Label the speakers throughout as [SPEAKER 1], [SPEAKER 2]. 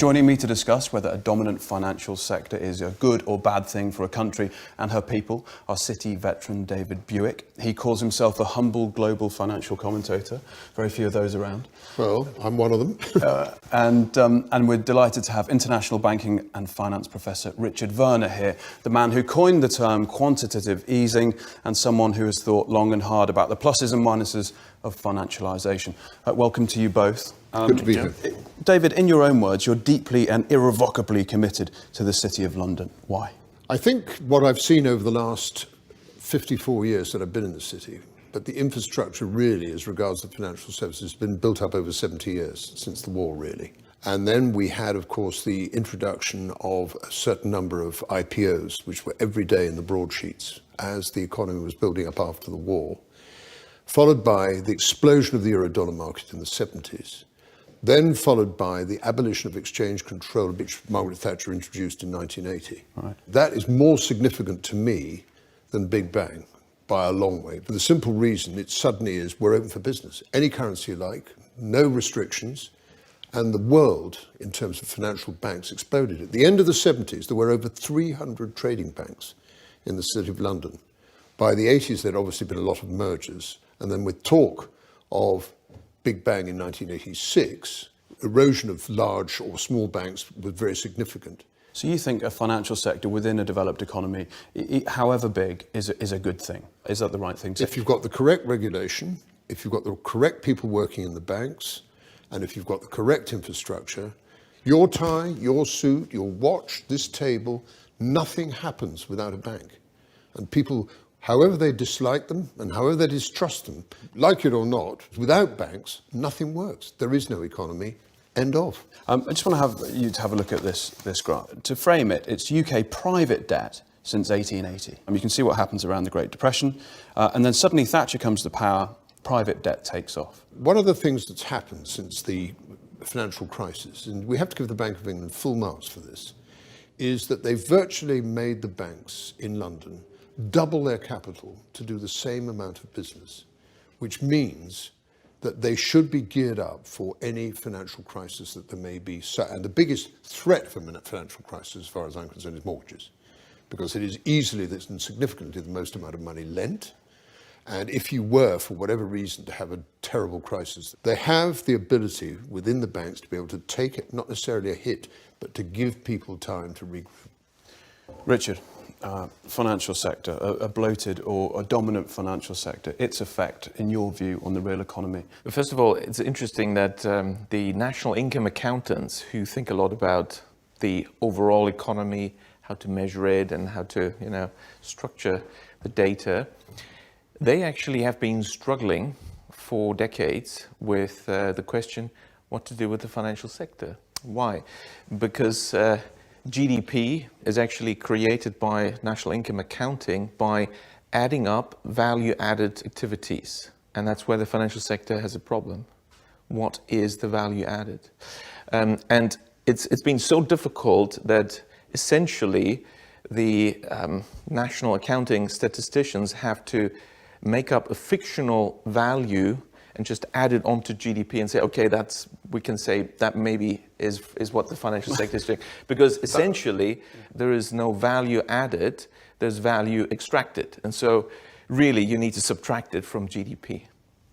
[SPEAKER 1] Joining me to discuss whether a dominant financial sector is a good or bad thing for a country and her people are City veteran David Buick. He calls himself a humble global financial commentator. Very few of those around.
[SPEAKER 2] Well, I'm one of them.
[SPEAKER 1] And we're delighted to have international banking and finance professor Richard Werner here, the man who coined the term quantitative easing and someone who has thought long and hard about the pluses and minuses of financialisation. Welcome to you both.
[SPEAKER 2] Good to be here.
[SPEAKER 1] David, in your own words, you're deeply and irrevocably committed to the City of London. Why?
[SPEAKER 2] I think what I've seen over the last 54 years that I've been in the city, but the infrastructure really, as regards the financial services, has been built up over 70 years, since the war really. And then we had, of course, the introduction of a certain number of IPOs, which were every day in the broadsheets as the economy was building up after the war, followed by the explosion of the euro-dollar market in the 70s. Then followed by the abolition of exchange control, which Margaret Thatcher introduced in 1980.
[SPEAKER 1] Right.
[SPEAKER 2] That is more significant to me than Big Bang by a long way, for the simple reason it suddenly is we're open for business. Any currency you like, no restrictions, and the world, in terms of financial banks, exploded. At the end of the 70s, there were over 300 trading banks in the City of London. By the 80s, there'd obviously been a lot of mergers, and then with talk of Big Bang in 1986, erosion of large or small banks was very significant.
[SPEAKER 1] So you think a financial sector within a developed economy, however big, is a good thing? Is that the right thing to say?
[SPEAKER 2] If you've got the correct regulation, if you've got the correct people working in the banks, and if you've got the correct infrastructure, your tie, your suit, your watch, this table, nothing happens without a bank. And people, however they dislike them and however they distrust them, like it or not, without banks, nothing works. There is no economy. End of.
[SPEAKER 1] I just want to have you to have a look at this graph. To frame it, it's UK private debt since 1880. You can see what happens around the Great Depression. And then suddenly Thatcher comes to power, private debt takes off.
[SPEAKER 2] One of the things that's happened since the financial crisis, and we have to give the Bank of England full marks for this, is that they've virtually made the banks in London double their capital to do the same amount of business, which means that they should be geared up for any financial crisis that there may be. And the biggest threat for a financial crisis, as far as I'm concerned, is mortgages, because it is easily and significantly the most amount of money lent. And if you were, for whatever reason, to have a terrible crisis, they have the ability within the banks to be able to take it, not necessarily a hit, but to give people time to regroup.
[SPEAKER 1] Richard, financial sector, a bloated or a dominant financial sector, its effect, in your view, on the real economy?
[SPEAKER 3] First of all, it's interesting that the national income accountants, who think a lot about the overall economy, how to measure it and how to, structure the data, they actually have been struggling for decades with the question what to do with the financial sector. Why? Because GDP is actually created by national income accounting by adding up value-added activities. And that's where the financial sector has a problem. What is the value added? And it's been so difficult that essentially the national accounting statisticians have to make up a fictional value and just add it onto GDP and say, okay, we can say that maybe is what the financial sector is doing. Because essentially, there is no value added, there's value extracted. And so really, you need to subtract it from GDP.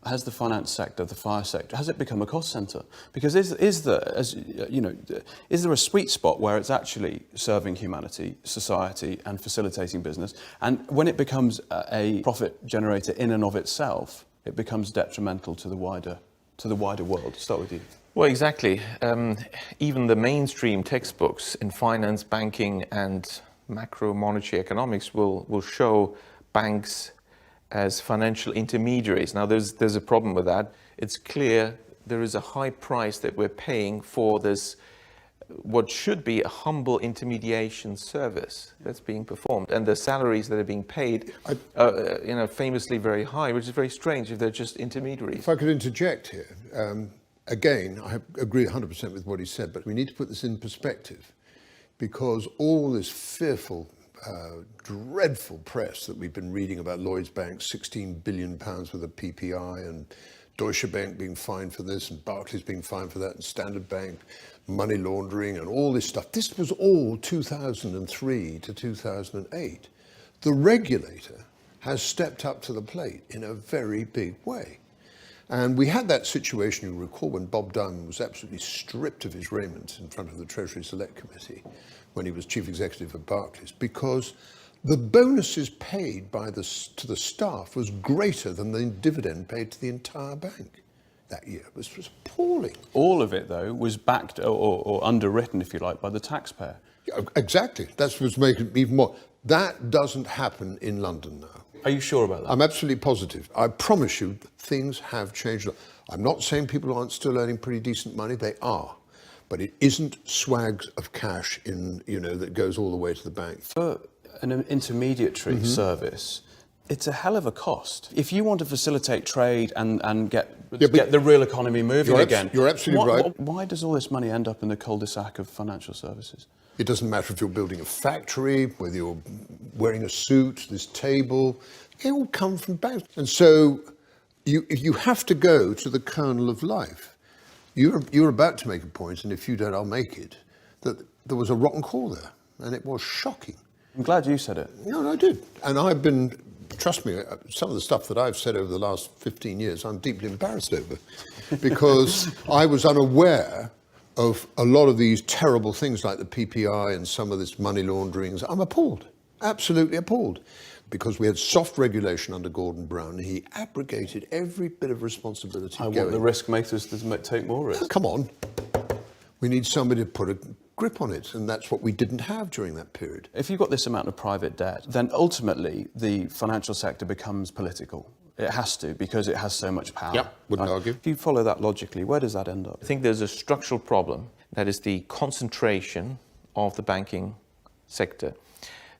[SPEAKER 1] Has the finance sector, the fire sector, has it become a cost centre? Because is there a sweet spot where it's actually serving humanity, society, and facilitating business? And when it becomes a profit generator in and of itself, it becomes detrimental to the wider world. Start with you.
[SPEAKER 3] Well, exactly. Even the mainstream textbooks in finance, banking, and macro monetary economics will show banks as financial intermediaries. Now, there's a problem with that. It's clear there is a high price that we're paying for this, what should be a humble intermediation service that's being performed, and the salaries that are being paid are, famously very high, which is very strange if they're just intermediaries.
[SPEAKER 2] If I could interject here, again, I agree 100% with what he said, but we need to put this in perspective, because all this fearful, dreadful press that we've been reading about Lloyds Bank, £16 billion worth of PPI, and Deutsche Bank being fined for this, and Barclays being fined for that, and Standard Bank, money laundering and all this stuff. This was all 2003 to 2008. The regulator has stepped up to the plate in a very big way. And we had that situation, you recall, when Bob Diamond was absolutely stripped of his raiment in front of the Treasury Select Committee when he was chief executive of Barclays, because the bonuses paid to the staff was greater than the dividend paid to the entire bank that year. It was appalling.
[SPEAKER 1] All of it, though, was backed or underwritten, if you like, by the taxpayer.
[SPEAKER 2] Yeah, exactly. That's what's making it even more. That doesn't happen in London now.
[SPEAKER 1] Are you sure about that?
[SPEAKER 2] I'm absolutely positive. I promise you, things have changed. I'm not saying people aren't still earning pretty decent money. They are. But it isn't swags of cash that goes all the way to the bank.
[SPEAKER 1] For an intermediary service, it's a hell of a cost. If you want to facilitate trade and get the real economy moving again,
[SPEAKER 2] you're absolutely right.
[SPEAKER 1] Why does all this money end up in the cul-de-sac of financial services?
[SPEAKER 2] It doesn't matter if you're building a factory, whether you're wearing a suit, this table, they all come from banks. And so you have to go to the kernel of life. You're about to make a point, and if you don't, I'll make it, that there was a rotten core there, and it was shocking.
[SPEAKER 1] I'm glad you said it.
[SPEAKER 2] No, I did. And I've been, trust me, some of the stuff that I've said over the last 15 years, I'm deeply embarrassed over, because I was unaware of a lot of these terrible things like the PPI and some of this money launderings. I'm appalled, absolutely appalled, because we had soft regulation under Gordon Brown. He abrogated every bit of responsibility.
[SPEAKER 1] I want the risk makers to take more risk.
[SPEAKER 2] Come on. We need somebody to put a grip on it, and that's what we didn't have during that period.
[SPEAKER 1] If you've got this amount of private debt, then ultimately the financial sector becomes political. It has to, because it has so much power.
[SPEAKER 2] Yeah, wouldn't argue.
[SPEAKER 1] If you follow that logically, where does that end up?
[SPEAKER 3] I think there's a structural problem, that is the concentration of the banking sector.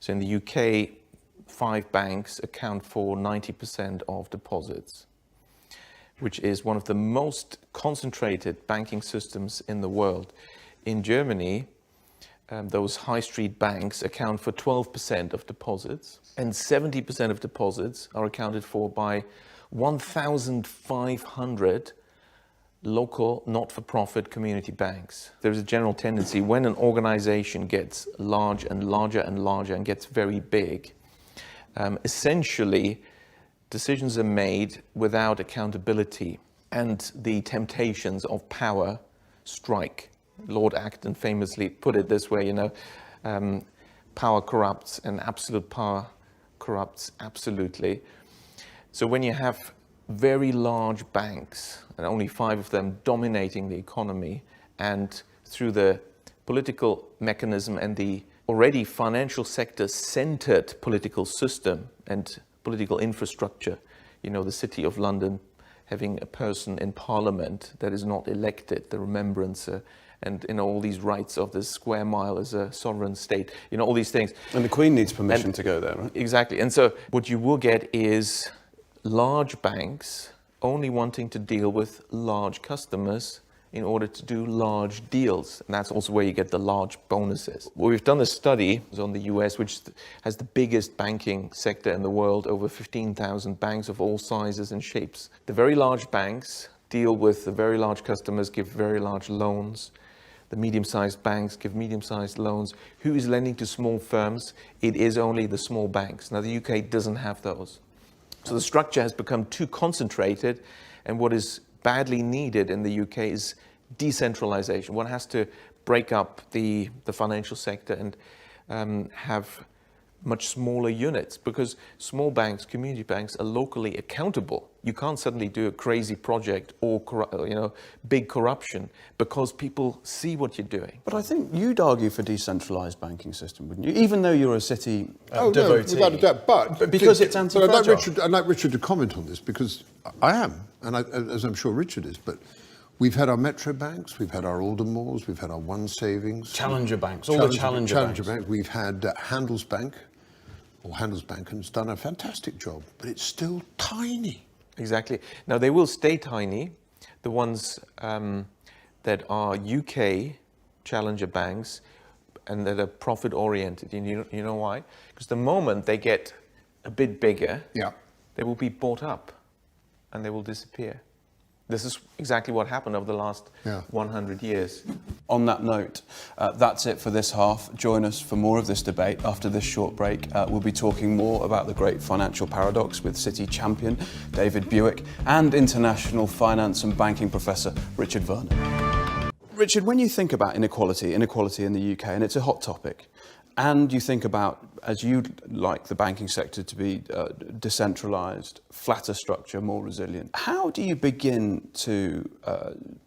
[SPEAKER 3] So in the UK, 5 banks account for 90% of deposits, which is one of the most concentrated banking systems in the world. In Germany, those high street banks account for 12% of deposits, and 70% of deposits are accounted for by 1,500 local not-for-profit community banks. There's a general tendency when an organization gets large and larger and larger and gets very big, essentially decisions are made without accountability, and the temptations of power strike. Lord Acton famously put it this way, power corrupts and absolute power corrupts absolutely. So when you have very large banks, and only 5 of them dominating the economy, and through the political mechanism and the already financial sector centered political system and political infrastructure, the City of London having a person in Parliament that is not elected, the remembrancer, and all these rights of the square mile as a sovereign state, all these things.
[SPEAKER 1] And the Queen needs permission to go there, right?
[SPEAKER 3] Exactly. And so what you will get is large banks only wanting to deal with large customers in order to do large deals. And that's also where you get the large bonuses. Well, we've done a study on the US, which has the biggest banking sector in the world, over 15,000 banks of all sizes and shapes. The very large banks deal with the very large customers, give very large loans. The medium-sized banks give medium-sized loans. Who is lending to small firms? It is only the small banks. Now, the UK doesn't have those. So the structure has become too concentrated, and what is badly needed in the UK is decentralization. One has to break up the financial sector and have much smaller units, because small banks, community banks, are locally accountable. You can't suddenly do a crazy project or big corruption, because people see what you're doing.
[SPEAKER 1] But I think you'd argue for decentralized banking system, wouldn't you? Even though you're a city devotee.
[SPEAKER 2] No, without a doubt. But
[SPEAKER 1] because it's anti-fragile.
[SPEAKER 2] I'd like Richard to comment on this, because I am, and as I'm sure Richard is, but we've had our Metro banks, we've had our Aldermores, we've had our One Savings.
[SPEAKER 1] Challenger banks, all the challenger banks.
[SPEAKER 2] We've had Handelsbank, and it's done a fantastic job, but it's still tiny.
[SPEAKER 3] Exactly. Now, they will stay tiny. The ones that are UK challenger banks and that are profit-oriented. You know why? Because the moment they get a bit bigger, they will be bought up and they will disappear. This is exactly what happened over the last 100 years.
[SPEAKER 1] On that note, that's it for this half. Join us for more of this debate after this short break. We'll be talking more about the great financial paradox with City champion David Buick and international finance and banking professor Richard Werner. Richard, when you think about inequality in the UK, and it's a hot topic, and you think about, as you'd like the banking sector to be decentralised, flatter structure, more resilient, how do you begin to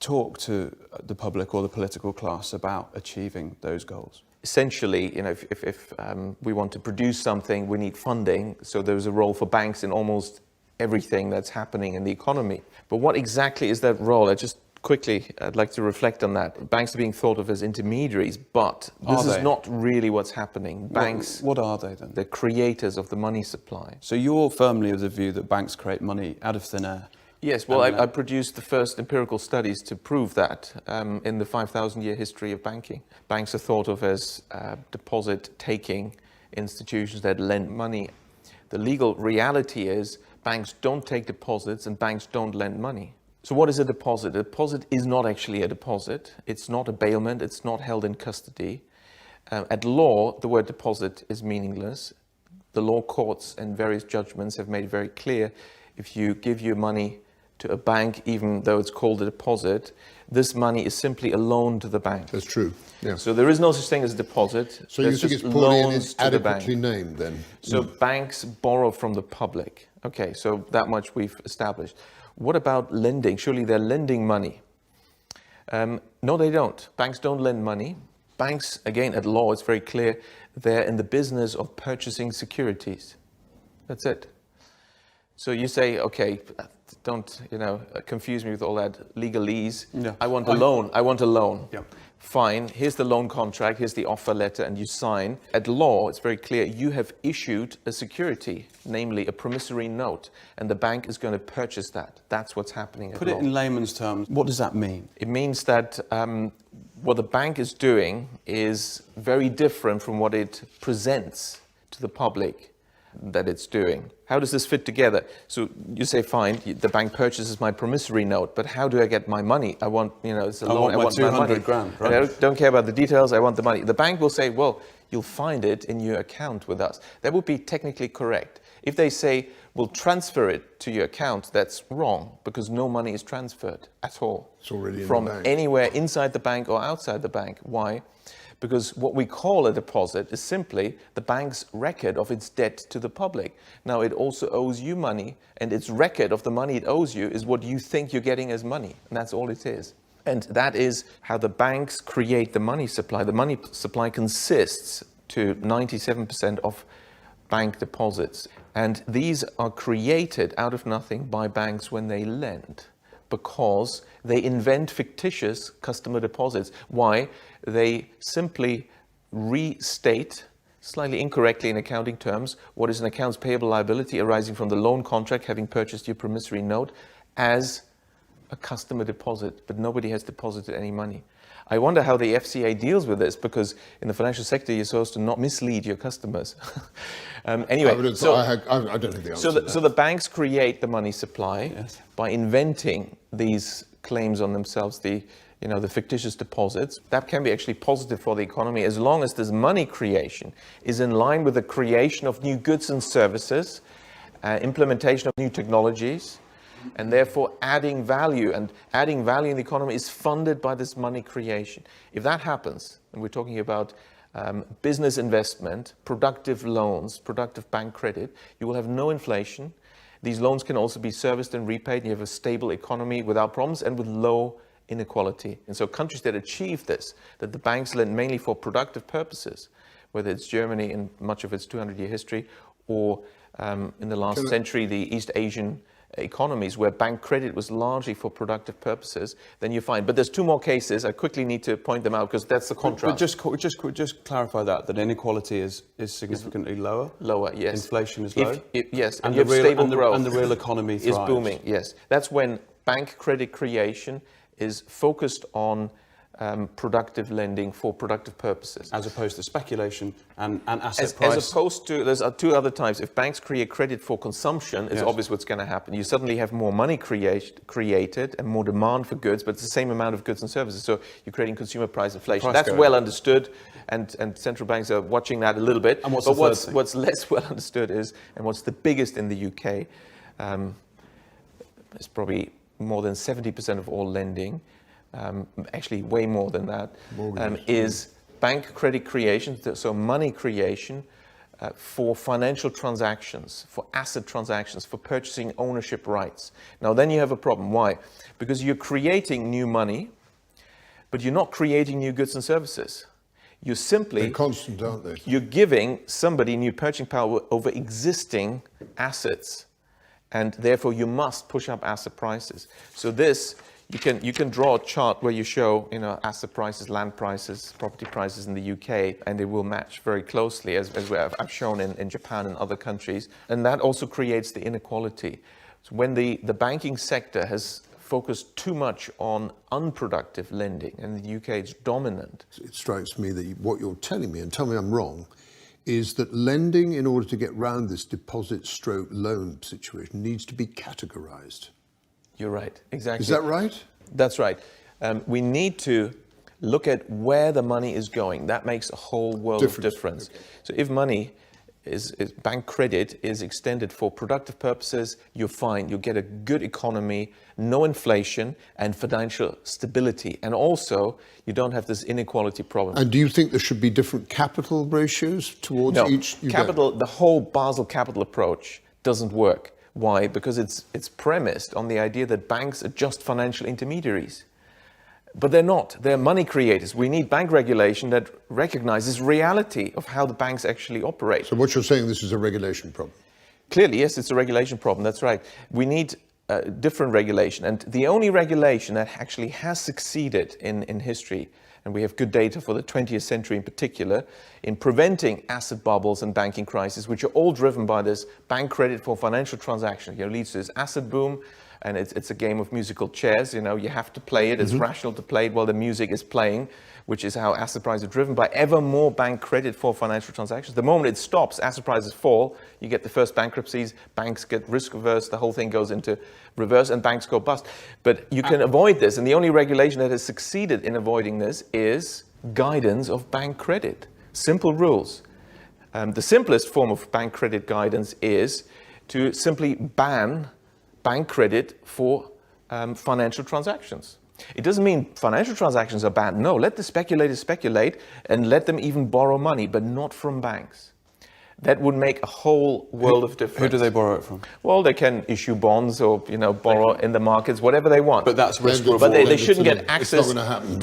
[SPEAKER 1] talk to the public or the political class about achieving those goals?
[SPEAKER 3] Essentially, if we want to produce something, we need funding. So there's a role for banks in almost everything that's happening in the economy. But what exactly is that role? I'd like to reflect on that. Banks are being thought of as intermediaries, but this is not really what's happening. Banks...
[SPEAKER 1] What are they then?
[SPEAKER 3] The creators of the money supply.
[SPEAKER 1] So you're firmly of the view that banks create money out of thin air?
[SPEAKER 3] Yes, well, I produced the first empirical studies to prove that in the 5,000-year history of banking. Banks are thought of as deposit-taking institutions that lend money. The legal reality is banks don't take deposits and banks don't lend money. So what is a deposit? A deposit is not actually a deposit. It's not a bailment. It's not held in custody. At law, the word deposit is meaningless. The law courts and various judgments have made it very clear if you give your money to a bank, even though it's called a deposit, this money is simply a loan to the bank.
[SPEAKER 2] That's true. Yeah.
[SPEAKER 3] So there is no such thing as a deposit.
[SPEAKER 2] So you think it's poorly and it's adequately named then?
[SPEAKER 3] So banks borrow from the public. Okay, so that much we've established. What about lending? Surely they're lending money. No, they don't. Banks don't lend money. Banks, again, at law, it's very clear, they're in the business of purchasing securities. That's it. So you say, okay, don't confuse me with all that legalese.
[SPEAKER 1] Yeah.
[SPEAKER 3] I want a loan. I want a loan.
[SPEAKER 1] Yeah.
[SPEAKER 3] Fine. Here's the loan contract. Here's the offer letter, and you sign. At law, it's very clear. You have issued a security, namely a promissory note, and the bank is going to purchase that. That's what's happening at law.
[SPEAKER 1] Put it in layman's terms. What does that mean?
[SPEAKER 3] It means that what the bank is doing is very different from what it presents to the public that it's doing. How does this fit together? So you say, fine, the bank purchases my promissory note, but how do I get my money? I want, it's a loan.
[SPEAKER 1] I want 200 grand, right?
[SPEAKER 3] I don't care about the details. I want the money. The bank will say, well, you'll find it in your account with us. That would be technically correct. If they say, we'll transfer it to your account, that's wrong, because no money is transferred at all.
[SPEAKER 2] It's already in
[SPEAKER 3] from
[SPEAKER 2] the bank.
[SPEAKER 3] Anywhere inside the bank or outside the bank. Why? Because what we call a deposit is simply the bank's record of its debt to the public. Now, it also owes you money, and its record of the money it owes you is what you think you're getting as money, and that's all it is. And that is how the banks create the money supply. The money supply consists to 97% of bank deposits, and these are created out of nothing by banks when they lend, because they invent fictitious customer deposits. Why? They simply restate, slightly incorrectly in accounting terms, what is an accounts payable liability arising from the loan contract having purchased your promissory note as a customer deposit, but nobody has deposited any money. I wonder how the FCA deals with this, because in the financial sector, you're supposed to not mislead your customers. Anyway,
[SPEAKER 2] I don't think the answer to that.
[SPEAKER 3] So the banks create the money supply by inventing these claims on themselves, the fictitious deposits. That can be actually positive for the economy as long as this money creation is in line with the creation of new goods and services, implementation of new technologies, and therefore adding value. And adding value in the economy is funded by this money creation. If that happens, and we're talking about business investment, productive loans, productive bank credit, you will have no inflation. These loans can also be serviced and repaid, and you have a stable economy without problems and with low inequality. And so countries that achieve this, that the banks lend mainly for productive purposes, whether it's Germany in much of its 200-year history, or in the last century, the East Asian economies where bank credit was largely for productive purposes, then you find. But there's two more cases. I quickly need to point them out because that's the contrast.
[SPEAKER 1] But just clarify that inequality is significantly lower?
[SPEAKER 3] Lower, yes.
[SPEAKER 1] Inflation is low?
[SPEAKER 3] Yes,
[SPEAKER 1] and
[SPEAKER 3] you have stable growth.
[SPEAKER 1] And the real economy thrives.
[SPEAKER 3] Is booming, yes. That's when bank credit creation is focused on productive lending for productive purposes.
[SPEAKER 1] As opposed to speculation and asset price.
[SPEAKER 3] As opposed to, there's two other types. If banks create credit for consumption, it's obvious what's going to happen. You suddenly have more money created and more demand for goods, but it's the same amount of goods and services. So you're creating consumer price inflation. That's well understood, and central banks are watching that a little bit.
[SPEAKER 1] And what's
[SPEAKER 3] less well understood is, and what's the biggest in the UK, it's probably more than 70% of all lending, actually way more than that, is bank credit creation, so money creation for financial transactions, for asset transactions, for purchasing ownership rights. Now then you have a problem. Why? Because you're creating new money, but you're not creating new goods and services. You're simply...
[SPEAKER 2] They're constant, aren't they?
[SPEAKER 3] You're giving somebody new purchasing power over existing assets, and therefore you must push up asset prices. So this... You can draw a chart where you show, asset prices, land prices, property prices in the UK, and they will match very closely as I've shown in Japan and other countries. And that also creates the inequality. So when the banking sector has focused too much on unproductive lending, and in the UK it's dominant.
[SPEAKER 2] It strikes me that what you're telling me, and tell me I'm wrong, is that lending, in order to get round this deposit/loan situation, needs to be categorized.
[SPEAKER 3] You're right, exactly.
[SPEAKER 2] Is that right?
[SPEAKER 3] That's right. We need to look at where the money is going. That makes a whole world of difference. Okay. So if money bank credit is extended for productive purposes, you're fine. You'll get a good economy, no inflation, and financial stability. And also, you don't have this inequality problem.
[SPEAKER 2] And do you think there should be different capital ratios towards each?
[SPEAKER 3] Capital, the whole Basel capital approach doesn't work. Why? Because it's premised on the idea that banks are just financial intermediaries. But they're not. They're money creators. We need bank regulation that recognizes reality of how the banks actually operate.
[SPEAKER 2] So what you're saying, this is a regulation problem?
[SPEAKER 3] Clearly, yes, it's a regulation problem. That's right. We need different regulation. And the only regulation that actually has succeeded in history, and we have good data for the 20th century in particular, in preventing asset bubbles and banking crises, which are all driven by this bank credit for financial transactions. It leads to this asset boom, and it's a game of musical chairs. You have to play it. It's rational to play it while the music is playing, which is how asset prices are driven by ever more bank credit for financial transactions. The moment it stops, asset prices fall, you get the first bankruptcies, banks get risk averse, the whole thing goes into reverse, and banks go bust. But you can avoid this, and the only regulation that has succeeded in avoiding this is guidance of bank credit. Simple rules. The simplest form of bank credit guidance is to simply ban bank credit for financial transactions. It doesn't mean financial transactions are bad. No, let the speculators speculate and let them even borrow money, but not from banks. That would make a whole world of difference.
[SPEAKER 1] Who do they borrow it from?
[SPEAKER 3] Well, they can issue bonds or borrow in the markets, whatever they want.
[SPEAKER 1] But that's risk reward.
[SPEAKER 3] But they shouldn't get access
[SPEAKER 2] to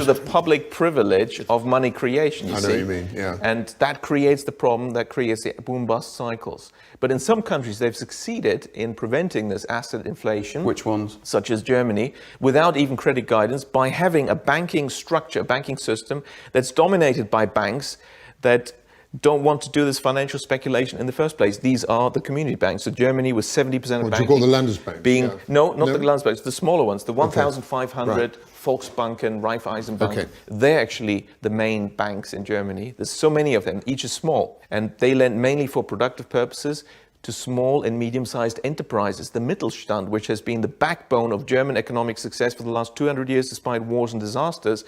[SPEAKER 3] the public privilege of money creation.
[SPEAKER 2] I know what you mean, yeah.
[SPEAKER 3] And that creates the problem, that creates the boom-bust cycles. But in some countries, they've succeeded in preventing this asset inflation.
[SPEAKER 1] Which ones?
[SPEAKER 3] Such as Germany, without even credit guidance, by having a banking structure, a banking system that's dominated by banks that don't want to do this financial speculation in the first place. These are the community banks. So Germany was 70% of banking.
[SPEAKER 2] What do you call the Landesbanks?
[SPEAKER 3] No, not the Landesbanks, the smaller ones, the 1,500 Volksbanken, Raiffeisenbank.
[SPEAKER 2] Okay.
[SPEAKER 3] They're actually the main banks in Germany. There's so many of them, each is small. And they lend mainly for productive purposes to small and medium-sized enterprises. The Mittelstand, which has been the backbone of German economic success for the last 200 years despite wars and disasters,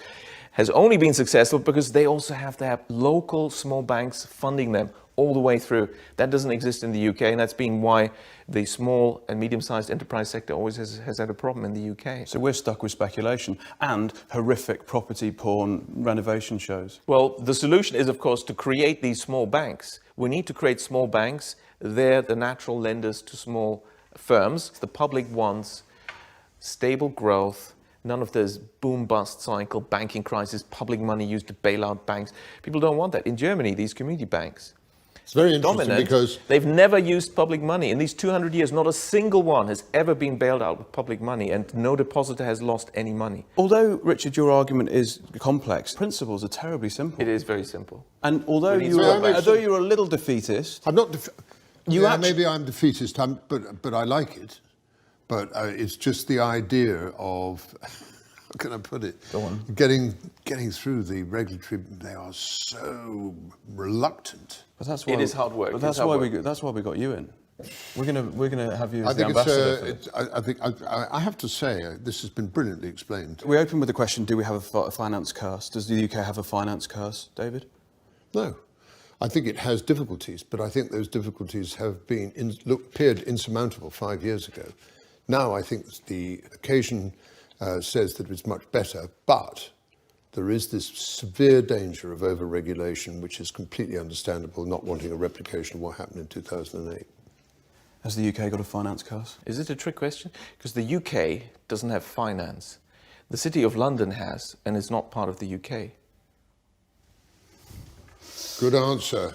[SPEAKER 3] has only been successful because they also have to have local small banks funding them all the way through. That doesn't exist in the UK, and that's been why the small and medium-sized enterprise sector always has had a problem in the UK.
[SPEAKER 1] So we're stuck with speculation and horrific property porn renovation shows.
[SPEAKER 3] Well, the solution is, of course, to create these small banks. We need to create small banks. They're the natural lenders to small firms. The public wants stable growth, none of this boom-bust cycle, banking crisis, public money used to bail out banks. People don't want that. In Germany, these community banks,
[SPEAKER 2] it's very interesting because
[SPEAKER 3] they've never used public money. In these 200 years, not a single one has ever been bailed out with public money, and no depositor has lost any money.
[SPEAKER 1] Although, Richard, your argument is complex, principles are terribly simple.
[SPEAKER 3] It is very simple.
[SPEAKER 1] And although you're a little defeatist...
[SPEAKER 2] I'm not maybe I'm defeatist, but I like it. But it's just the idea of can I put it?
[SPEAKER 1] Go on.
[SPEAKER 2] Getting through the regulatory, they are so reluctant.
[SPEAKER 1] But that's why
[SPEAKER 3] It is hard work.
[SPEAKER 1] But that's why we got you in. We're gonna have you as the
[SPEAKER 2] I think
[SPEAKER 1] ambassador. For this.
[SPEAKER 2] I think I have to say this has been brilliantly explained.
[SPEAKER 1] We open with the question: do we have a finance curse? Does the UK have a finance curse, David?
[SPEAKER 2] No, I think it has difficulties, but I think those difficulties have been appeared insurmountable 5 years ago. Now I think the occasion says that it's much better, but there is this severe danger of over-regulation, which is completely understandable, not wanting a replication of what happened in 2008.
[SPEAKER 1] Has the UK got a finance curse?
[SPEAKER 3] Is it a trick question? Because the UK doesn't have finance. The City of London has, and is not part of the UK.
[SPEAKER 2] Good answer.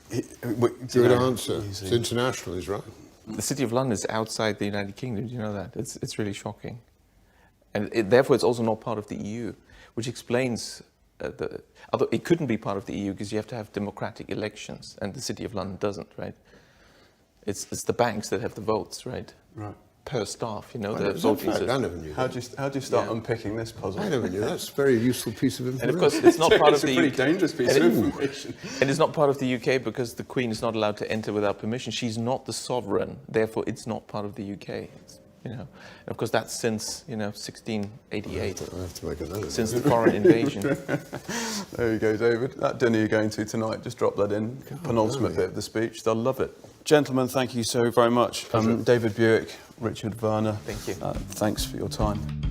[SPEAKER 2] Good answer. It's international, he's right.
[SPEAKER 3] The City of London is outside the United Kingdom. Do you know that? It's really shocking. And therefore, it's also not part of the EU, which explains although it couldn't be part of the EU because you have to have democratic elections, and the City of London doesn't, right? It's the banks that have the votes, right?
[SPEAKER 1] Right.
[SPEAKER 3] Per staff, you know,
[SPEAKER 2] I
[SPEAKER 3] the
[SPEAKER 2] never
[SPEAKER 3] voting
[SPEAKER 2] knew
[SPEAKER 3] system.
[SPEAKER 2] that.
[SPEAKER 1] How do you start unpicking this puzzle?
[SPEAKER 2] I never knew. That's a very useful piece of information.
[SPEAKER 3] And of course, it's not part of the
[SPEAKER 1] It's a pretty dangerous piece of information.
[SPEAKER 3] And it's not part of the UK because the Queen is not allowed to enter without permission. She's not the sovereign, therefore it's not part of the UK. You know, and of course that's since 1688.
[SPEAKER 2] I have to make a note of that.
[SPEAKER 3] Since the foreign invasion.
[SPEAKER 1] There you go, David. That dinner you're going to tonight, just drop that in. Penultimate bit of the speech. They'll love it. Gentlemen, thank you so very much. David Buick, Richard Werner.
[SPEAKER 3] Thank you.
[SPEAKER 1] Thanks for your time.